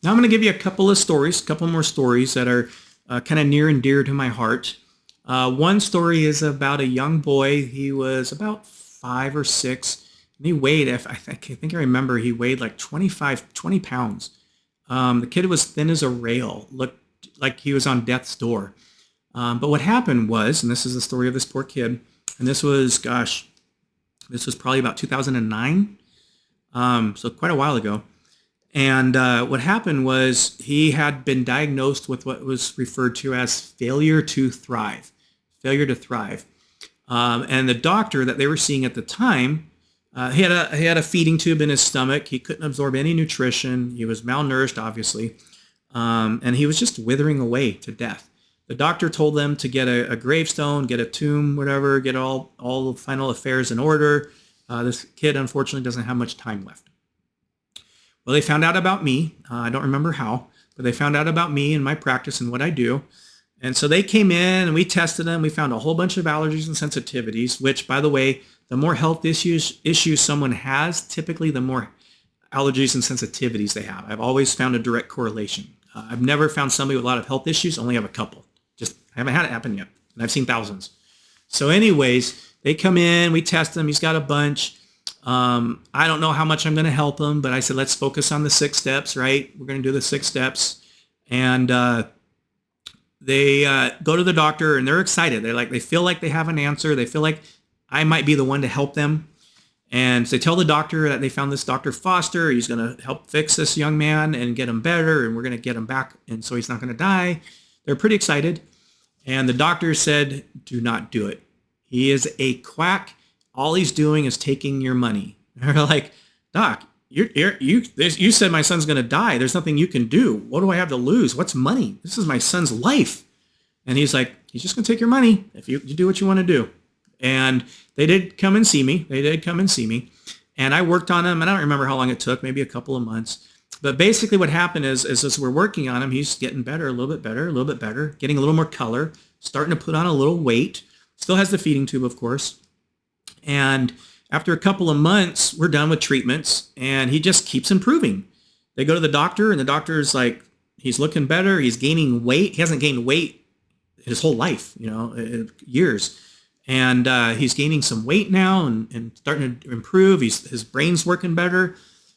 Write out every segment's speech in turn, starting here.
Now I'm going to give you a couple of stories, a couple more stories that are kind of near and dear to my heart. One story is about a young boy. He was about 5 or 6, and he weighed, I think I remember, he weighed like 20 pounds. The kid was thin as a rail, looked like he was on death's door. But what happened was, and this is the story of this poor kid, and this was probably about 2009, so quite a while ago. And what happened was he had been diagnosed with what was referred to as failure to thrive. And the doctor that they were seeing at the time, he had a feeding tube in his stomach. He couldn't absorb any nutrition. He was malnourished, obviously. And he was just withering away to death. The doctor told them to get a gravestone, get a tomb, whatever, get all the final affairs in order. This kid, unfortunately, doesn't have much time left. Well, they found out about me. I don't remember how, but they found out about me and my practice and what I do. And so they came in and we tested them. We found a whole bunch of allergies and sensitivities, which, by the way, the more health issues someone has, typically the more allergies and sensitivities they have. I've always found a direct correlation. I've never found somebody with a lot of health issues, only have a couple. Just I haven't had it happen yet. And I've seen thousands. So anyways, they come in, we test him. He's got a bunch. I don't know how much I'm going to help him, but I said, let's focus on the 6 steps, right? We're going to do the 6 steps. And they go to the doctor and they're excited. They feel like they have an answer. They feel like I might be the one to help them. And so they tell the doctor that they found this Dr. Foster. He's going to help fix this young man and get him better. And we're going to get him back. And so he's not going to die. They're pretty excited. And the doctor said, do not do it. He is a quack. All he's doing is taking your money. They're like, Doc, you said my son's going to die. There's nothing you can do. What do I have to lose? What's money? This is my son's life. And he's like, he's just going to take your money if you do what you want to do. And they did come and see me. And I worked on him. And I don't remember how long it took, maybe a couple of months. But basically what happened is as we're working on him, he's getting better, a little bit better, getting a little more color, starting to put on a little weight. Still has the feeding tube, of course. And after a couple of months, we're done with treatments, and he just keeps improving. They go to the doctor, and the doctor's like, he's looking better. He's gaining weight. He hasn't gained weight his whole life, years. And he's gaining some weight now and starting to improve. His brain's working better.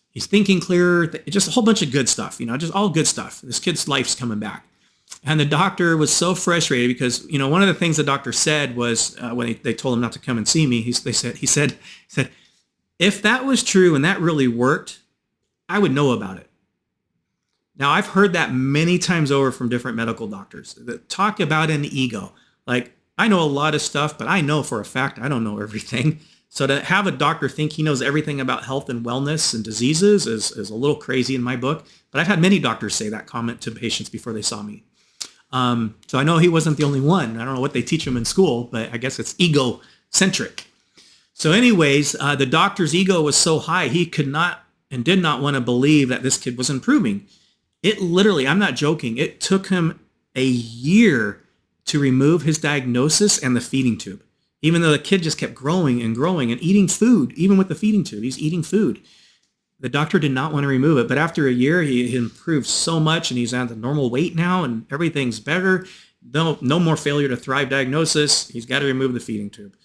He's thinking clearer. Just a whole bunch of good stuff, just all good stuff. This kid's life's coming back. And the doctor was so frustrated because, one of the things the doctor said was when they told him not to come and see me, he said, if that was true and that really worked, I would know about it. Now, I've heard that many times over from different medical doctors that talk about an ego. Like, I know a lot of stuff, but I know for a fact I don't know everything. So to have a doctor think he knows everything about health and wellness and diseases is a little crazy in my book. But I've had many doctors say that comment to patients before they saw me. So I know he wasn't the only one. I don't know what they teach him in school, but I guess it's egocentric. So anyways, the doctor's ego was so high, he could not and did not want to believe that this kid was improving. It literally, I'm not joking, it took him a year to remove his diagnosis and the feeding tube, even though the kid just kept growing and eating food, even with the feeding tube, he's eating food. The doctor did not want to remove it, but after a year, he improved so much, and he's at the normal weight now, and everything's better. No more failure to thrive diagnosis. He's got to remove the feeding tube.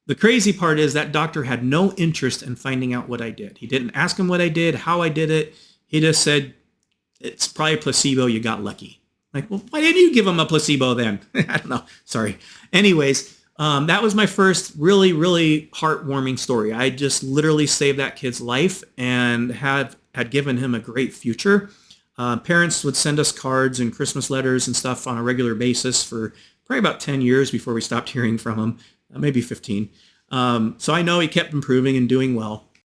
The crazy part is that doctor had no interest in finding out what I did. He didn't ask him what I did, how I did it. He just said, it's probably a placebo. You got lucky. Like, well, why didn't you give him a placebo then? I don't know. Sorry. Anyways, that was my first really, really heartwarming story. I just literally saved that kid's life and had given him a great future. Parents would send us cards and Christmas letters and stuff on a regular basis for probably about 10 years before we stopped hearing from him, maybe 15. So I know he kept improving and doing well.